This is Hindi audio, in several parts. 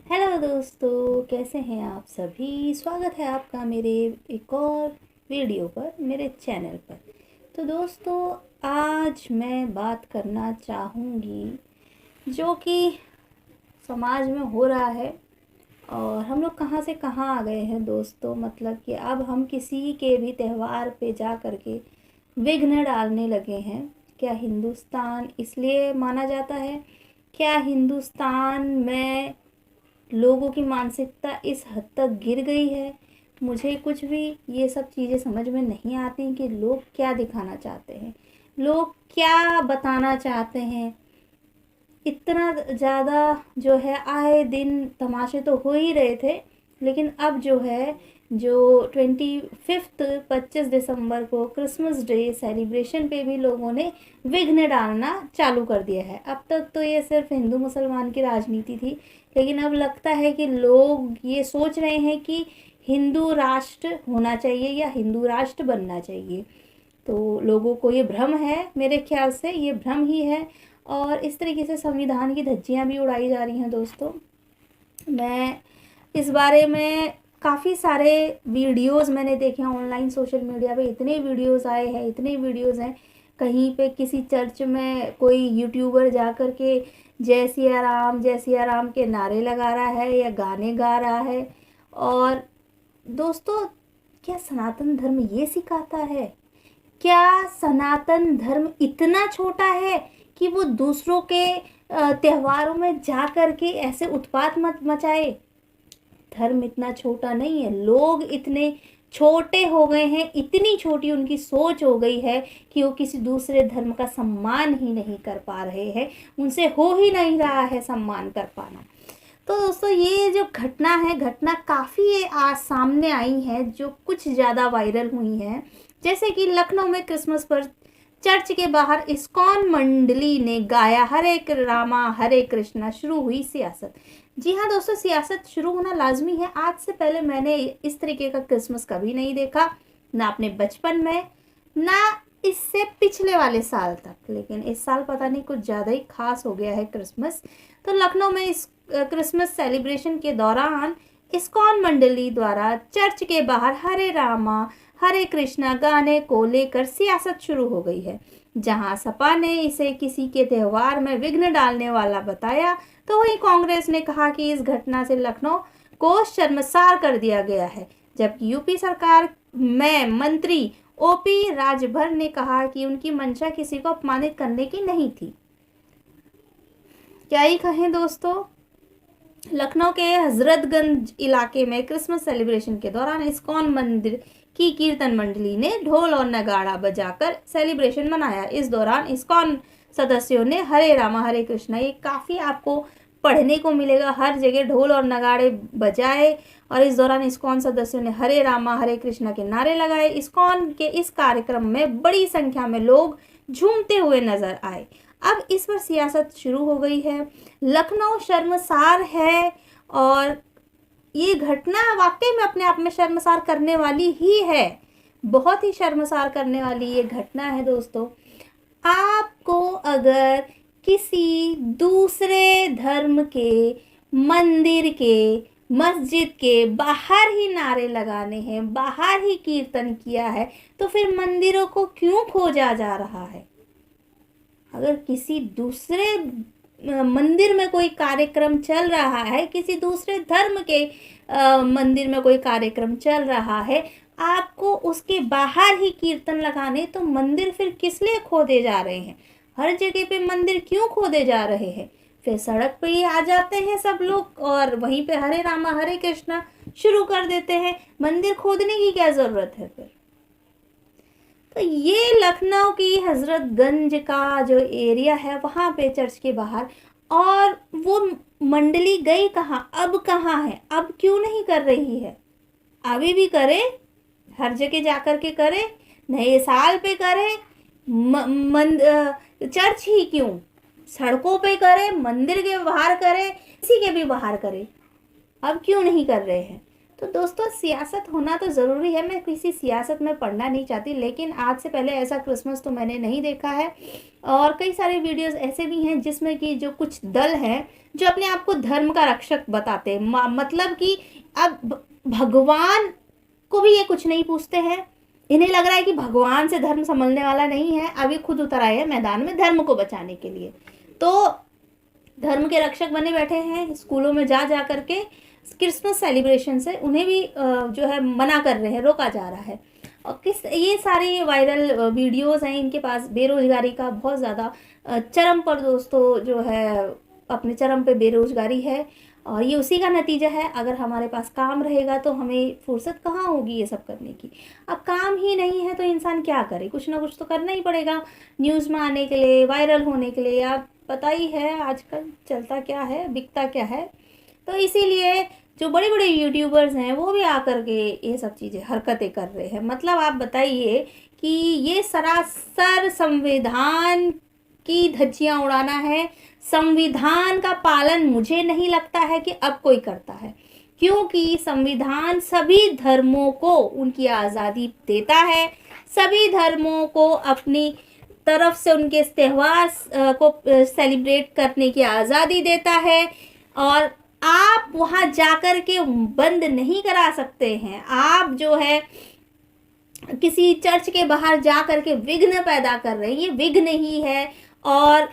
हेलो दोस्तों, कैसे हैं आप सभी। स्वागत है आपका मेरे एक और वीडियो पर, मेरे चैनल पर। तो दोस्तों, आज मैं बात करना चाहूँगी जो कि समाज में हो रहा है और हम लोग कहाँ से कहाँ आ गए हैं दोस्तों। मतलब कि अब हम किसी के भी त्यौहार पे जा कर के विघ्न डालने लगे हैं। क्या हिंदुस्तान इसलिए माना जाता है? क्या हिंदुस्तान में लोगों की मानसिकता इस हद तक गिर गई है? मुझे कुछ भी ये सब चीज़ें समझ में नहीं आती कि लोग क्या दिखाना चाहते हैं, लोग क्या बताना चाहते हैं। इतना ज़्यादा जो है आए दिन तमाशे तो हो ही रहे थे, लेकिन अब जो है जो 25 दिसंबर को क्रिसमस डे सेलिब्रेशन पे भी लोगों ने विघ्न डालना चालू कर दिया है। अब तक तो ये सिर्फ हिंदू मुसलमान की राजनीति थी, लेकिन अब लगता है कि लोग ये सोच रहे हैं कि हिंदू राष्ट्र होना चाहिए या हिंदू राष्ट्र बनना चाहिए। तो लोगों को ये भ्रम है, मेरे ख्याल से ये भ्रम ही है। और इस तरीके से संविधान की धज्जियां भी उड़ाई जा रही हैं दोस्तों। मैं इस बारे में काफ़ी सारे वीडियोस मैंने देखे हैं ऑनलाइन, सोशल मीडिया पे इतने वीडियोस आए हैं, इतने वीडियोस हैं। कहीं पे किसी चर्च में कोई यूट्यूबर जा कर के जय सिया राम के नारे लगा रहा है या गाने गा रहा है। और दोस्तों, क्या सनातन धर्म ये सिखाता है? क्या सनातन धर्म इतना छोटा है कि वो दूसरों के त्योहारों में जा कर के ऐसे उत्पात मत मचाए? धर्म इतना छोटा नहीं है, लोग इतने छोटे हो गए हैं, इतनी छोटी उनकी सोच हो गई है कि वो किसी दूसरे धर्म का सम्मान ही नहीं कर पा रहे हैं, उनसे हो ही नहीं रहा है सम्मान कर पाना। तो दोस्तों, ये जो घटना है, घटना काफ़ी आज सामने आई है जो कुछ ज़्यादा वायरल हुई है। जैसे कि लखनऊ में क्रिसमस पर चर्च के बाहर इस्कॉन मंडली ने गाया हरे रामा हरे कृष्णा, शुरू हुई सियासत। जी हाँ दोस्तों, सियासत शुरू होना लाजमी है। आज से पहले मैंने इस तरीके का क्रिसमस कभी नहीं देखा, ना अपने बचपन में, ना इससे पिछले वाले साल तक। लेकिन इस साल पता नहीं कुछ ज़्यादा ही खास हो गया है क्रिसमस। तो लखनऊ में इस क्रिसमस सेलिब्रेशन के दौरान इस्कॉन मंडली द्वारा चर्च के बाहर हरे रामा हरे कृष्णा गाने को लेकर सियासत शुरू हो गई है। जहां सपा ने इसे किसी के त्यौहार में विघ्न डालने वाला बताया, तो वहीं कांग्रेस ने कहा कि इस घटना से लखनऊ को शर्मसार कर दिया गया है। जबकि यूपी सरकार में मंत्री ओपी राजभर ने कहा कि उनकी मंशा किसी को अपमानित करने की नहीं थी। क्या ही कहें दोस्तों। लखनऊ के हजरतगंज इलाके में क्रिसमस सेलिब्रेशन के दौरान इस्कॉन मंदिर की कीर्तन मंडली ने ढोल और नगाड़ा बजाकर सेलिब्रेशन मनाया। इस दौरान इस्कॉन सदस्यों ने हरे रामा हरे कृष्णा, ये काफ़ी आपको पढ़ने को मिलेगा, हर जगह ढोल और नगाड़े बजाए। और इस दौरान इस्कॉन सदस्यों ने हरे रामा हरे कृष्णा के नारे लगाए। इस्कॉन के इस कार्यक्रम में बड़ी संख्या में लोग झूमते हुए नजर आए। अब इस पर सियासत शुरू हो गई है। लखनऊ शर्मसार है और ये घटना वाकई में अपने आप में शर्मसार करने वाली ही है। बहुत ही शर्मसार करने वाली ये घटना है दोस्तों। आपको अगर किसी दूसरे धर्म के मंदिर के, मस्जिद के बाहर ही नारे लगाने हैं, बाहर ही कीर्तन किया है, तो फिर मंदिरों को क्यों खोजा जा रहा है? अगर किसी दूसरे मंदिर में कोई कार्यक्रम चल रहा है, किसी दूसरे धर्म के मंदिर में कोई कार्यक्रम चल रहा है, आपको उसके बाहर ही कीर्तन लगाने, तो मंदिर फिर किस लिए खोदे जा रहे हैं? हर जगह पे मंदिर क्यों खोदे जा रहे हैं? फिर सड़क पे ही आ जाते हैं सब लोग और वहीं पे हरे रामा हरे कृष्णा शुरू कर देते हैं। मंदिर खोदने की क्या जरूरत है फिर? तो ये लखनऊ की हजरतगंज का जो एरिया है, वहाँ पे चर्च के बाहर, और वो मंडली गई कहाँ? अब कहाँ है? अब क्यों नहीं कर रही है? अभी भी करे, हर जगह जाकर के करे, नए साल पे करे, चर्च ही क्यों, सड़कों पे करे, मंदिर के बाहर करे, किसी के भी बाहर करे। अब क्यों नहीं कर रहे हैं? तो दोस्तों सियासत होना तो ज़रूरी है, मैं किसी सियासत में पढ़ना नहीं चाहती, लेकिन आज से पहले ऐसा क्रिसमस तो मैंने नहीं देखा है। और कई सारे वीडियोस ऐसे भी हैं जिसमें कि जो कुछ दल हैं जो अपने आप को धर्म का रक्षक बताते हैं, मतलब कि अब भगवान को भी ये कुछ नहीं पूछते हैं। इन्हें लग रहा है कि भगवान से धर्म संभलने वाला नहीं है, अब ये खुद उतर आए हैं मैदान में धर्म को बचाने के लिए। तो धर्म के रक्षक बने बैठे हैं, स्कूलों में जा जा करके क्रिसमस सेलिब्रेशन से उन्हें भी जो है मना कर रहे हैं, रोका जा रहा है। और ये सारे वायरल वीडियोस हैं इनके पास। बेरोजगारी का बहुत ज़्यादा चरम पर दोस्तों जो है अपने चरम पे बेरोजगारी है, और ये उसी का नतीजा है। अगर हमारे पास काम रहेगा तो हमें फुर्सत कहाँ होगी ये सब करने की। अब काम ही नहीं है तो इंसान क्या करे, कुछ ना कुछ तो करना ही पड़ेगा न्यूज़ में आने के लिए, वायरल होने के लिए। आप पता ही है आजकल चलता क्या है, बिकता क्या है। तो इसीलिए जो बड़े बड़े यूट्यूबर्स हैं वो भी आकर के ये सब चीज़ें हरकतें कर रहे हैं। मतलब आप बताइए कि ये सरासर संविधान की धज्जियां उड़ाना है। संविधान का पालन मुझे नहीं लगता है कि अब कोई करता है, क्योंकि संविधान सभी धर्मों को उनकी आज़ादी देता है, सभी धर्मों को अपनी तरफ से उनके त्यौहार को सेलिब्रेट करने की आज़ादी देता है। और आप वहाँ जाकर के बंद नहीं करा सकते हैं। आप जो है किसी चर्च के बाहर जा कर के विघ्न पैदा कर रहे हैं, ये विघ्न ही है। और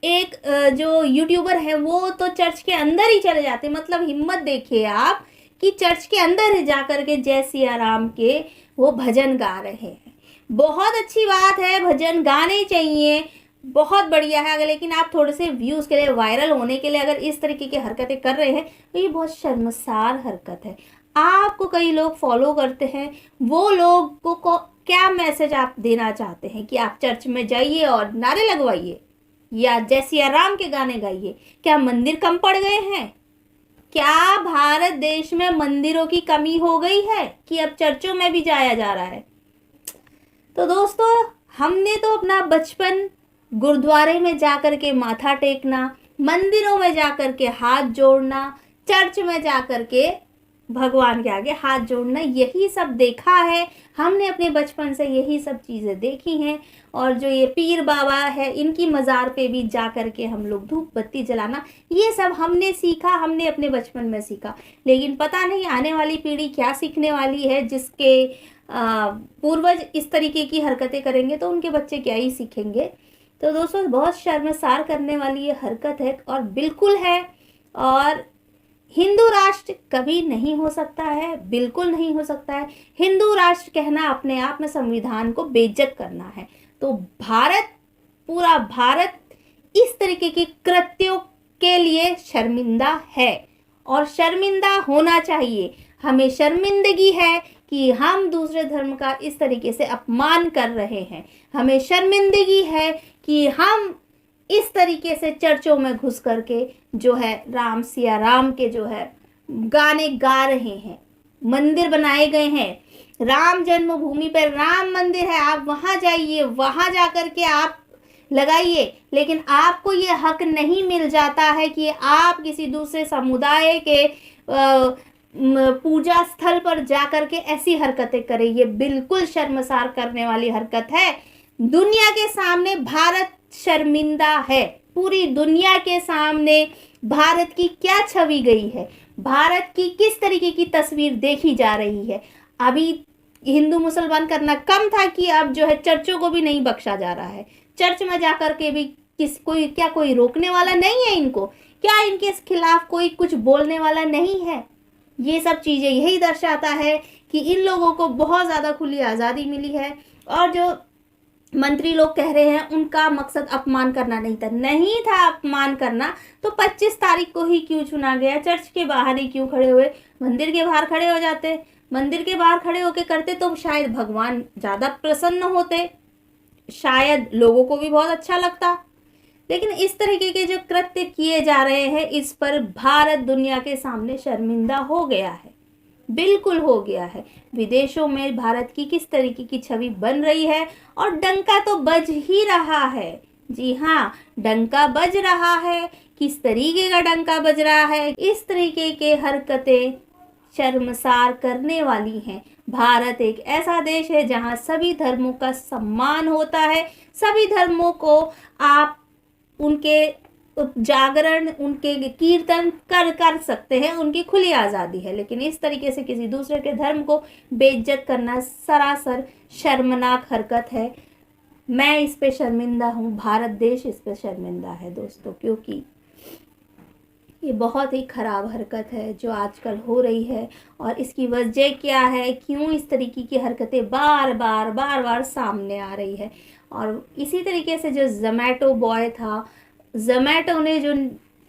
एक जो यूट्यूबर है वो तो चर्च के अंदर ही चले जाते, मतलब हिम्मत देखिए आप कि चर्च के अंदर ही जा कर के जय सिया राम के वो भजन गा रहे हैं। बहुत अच्छी बात है, भजन गाने चाहिए, बहुत बढ़िया है। अगर लेकिन आप थोड़े से व्यूज़ के लिए, वायरल होने के लिए अगर इस तरीके की हरकतें कर रहे हैं तो ये बहुत शर्मसार हरकत है। आपको कई लोग फॉलो करते हैं, वो लोगों को क्या मैसेज आप देना चाहते हैं कि आप चर्च में जाइए और नारे लगवाइए या जय सिया राम के गाने गाइए? क्या मंदिर कम पड़ गए हैं? क्या भारत देश में मंदिरों की कमी हो गई है कि अब चर्चों में भी जाया जा रहा है? तो दोस्तों हमने तो अपना बचपन गुरुद्वारे में जाकर के माथा टेकना, मंदिरों में जाकर के हाथ जोड़ना, चर्च में जाकर के भगवान के आगे हाथ जोड़ना, यही सब देखा है हमने अपने बचपन से, यही सब चीज़ें देखी हैं। और जो ये पीर बाबा है इनकी मज़ार पे भी जा कर के हम लोग धूप बत्ती जलाना, ये सब हमने सीखा, हमने अपने बचपन में सीखा। लेकिन पता नहीं आने वाली पीढ़ी क्या सीखने वाली है, जिसके पूर्वज इस तरीके की हरकतें करेंगे तो उनके बच्चे क्या ही सीखेंगे। तो दोस्तों बहुत शर्मसार करने वाली ये हरकत है और बिल्कुल है। और हिंदू राष्ट्र कभी नहीं हो सकता है, बिल्कुल नहीं हो सकता है। हिंदू राष्ट्र कहना अपने आप में संविधान को बेइज्जत करना है। तो भारत, पूरा भारत इस तरीके के कृत्यों के लिए शर्मिंदा है और शर्मिंदा होना चाहिए। हमें शर्मिंदगी है कि हम दूसरे धर्म का इस तरीके से अपमान कर रहे हैं। हमें शर्मिंदगी है कि हम इस तरीके से चर्चों में घुस करके जो है राम सिया राम के जो है गाने गा रहे हैं। मंदिर बनाए गए हैं, राम जन्मभूमि पर राम मंदिर है, आप वहाँ जाइए, वहाँ जा कर के आप लगाइए। लेकिन आपको ये हक नहीं मिल जाता है कि आप किसी दूसरे समुदाय के पूजा स्थल पर जाकर के ऐसी हरकतें करें। ये बिल्कुल शर्मसार करने वाली हरकत है। दुनिया के सामने भारत शर्मिंदा है। पूरी दुनिया के सामने भारत की क्या छवि गई है, भारत की किस तरीके की तस्वीर देखी जा रही है। अभी हिंदू मुसलमान करना कम था कि अब जो है चर्चों को भी नहीं बख्शा जा रहा है। चर्च में जाकर के भी कोई रोकने वाला नहीं है इनको? क्या इनके खिलाफ कोई कुछ बोलने वाला नहीं है? ये सब चीज़ें यही दर्शाता है कि इन लोगों को बहुत ज़्यादा खुली आज़ादी मिली है। और जो मंत्री लोग कह रहे हैं उनका मकसद अपमान करना नहीं था अपमान करना, तो 25 तारीख को ही क्यों चुना गया? चर्च के बाहर ही क्यों खड़े हुए? मंदिर के बाहर खड़े हो जाते, मंदिर के बाहर खड़े होके करते तो शायद भगवान ज़्यादा प्रसन्न होते, शायद लोगों को भी बहुत अच्छा लगता। लेकिन इस तरीके के जो कृत्य किए जा रहे हैं, इस पर भारत दुनिया के सामने शर्मिंदा हो गया है, बिल्कुल हो गया है। विदेशों में भारत की किस तरीके की छवि बन रही है और डंका तो बज ही रहा है। जी हाँ, डंका बज रहा है। किस तरीके का डंका बज रहा है? इस तरीके के हरकतें शर्मसार करने वाली हैं। भारत एक ऐसा देश है जहां सभी धर्मों का सम्मान होता है, सभी धर्मों को आप उनके जागरण, उनके कीर्तन कर सकते हैं, उनकी खुली आज़ादी है। लेकिन इस तरीके से किसी दूसरे के धर्म को बेइज्जत करना सरासर शर्मनाक हरकत है। मैं इस पे शर्मिंदा हूँ, भारत देश इस पे शर्मिंदा है दोस्तों, क्योंकि ये बहुत ही ख़राब हरकत है जो आजकल हो रही है। और इसकी वजह क्या है, क्यों इस तरीके की हरकतें बार बार सामने आ रही है। और इसी तरीके से जो ज़ोमैटो बॉय था, ज़ोमैटो ने जो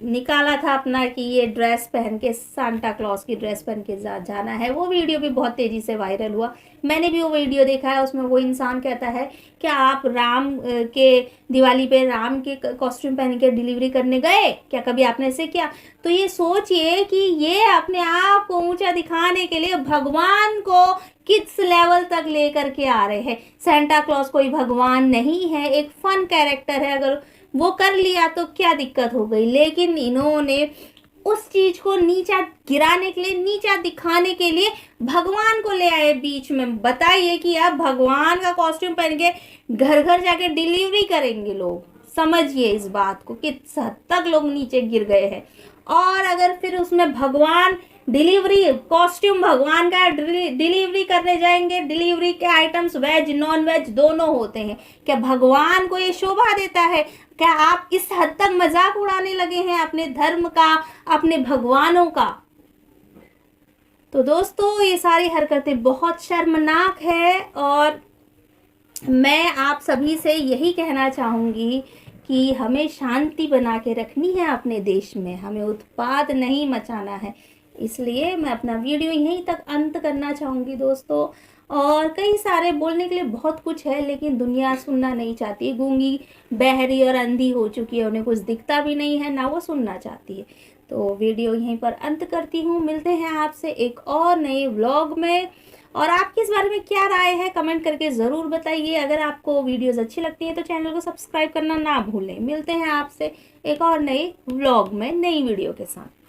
निकाला था अपना कि ये ड्रेस पहन के, सांता क्लॉज की ड्रेस पहन के जाना है, वो वीडियो भी बहुत तेज़ी से वायरल हुआ। मैंने भी वो वीडियो देखा है। उसमें वो इंसान कहता है क्या आप राम के दिवाली पे राम के कॉस्ट्यूम पहन के डिलीवरी करने गए, क्या कभी आपने ऐसे किया? तो ये सोचिए कि ये अपने आप को ऊंचा दिखाने के लिए भगवान को किस लेवल तक लेकर के आ रहे हैं। सांता क्लॉज कोई भगवान नहीं है, एक फन कैरेक्टर है। अगर वो कर लिया तो क्या दिक्कत हो गई, लेकिन इन्होंने उस चीज को नीचा गिराने के लिए, नीचा दिखाने के लिए भगवान को ले आए बीच में। बताइए कि आप भगवान का कॉस्ट्यूम पहन के घर घर जाके डिलीवरी करेंगे लोग। समझिए इस बात को, किस हद तक लोग नीचे गिर गए हैं। और अगर फिर उसमें भगवान डिलीवरी कॉस्ट्यूम भगवान का डिलीवरी करने जाएंगे, डिलीवरी के आइटम्स वेज नॉन वेज दोनों होते हैं, क्या भगवान को ये शोभा देता है? क्या आप इस हद तक मजाक उड़ाने लगे हैं अपने धर्म का, अपने भगवानों का? तो दोस्तों ये सारी हरकतें बहुत शर्मनाक है। और मैं आप सभी से यही कहना चाहूँगी कि हमें शांति बना के रखनी है अपने देश में, हमें उत्पात नहीं मचाना है। इसलिए मैं अपना वीडियो यहीं तक अंत करना चाहूँगी दोस्तों। और कई सारे बोलने के लिए बहुत कुछ है, लेकिन दुनिया सुनना नहीं चाहती। गूंगी, बहरी और अंधी हो चुकी है, उन्हें कुछ दिखता भी नहीं है, ना वो सुनना चाहती है। तो वीडियो यहीं पर अंत करती हूँ। मिलते हैं आपसे एक और नए व्लॉग में। और आपकी इस बारे में क्या राय है कमेंट करके ज़रूर बताइए। अगर आपको वीडियोस अच्छी लगती है तो चैनल को सब्सक्राइब करना ना भूलें। मिलते हैं आपसे एक और नए व्लॉग में, नई वीडियो के साथ।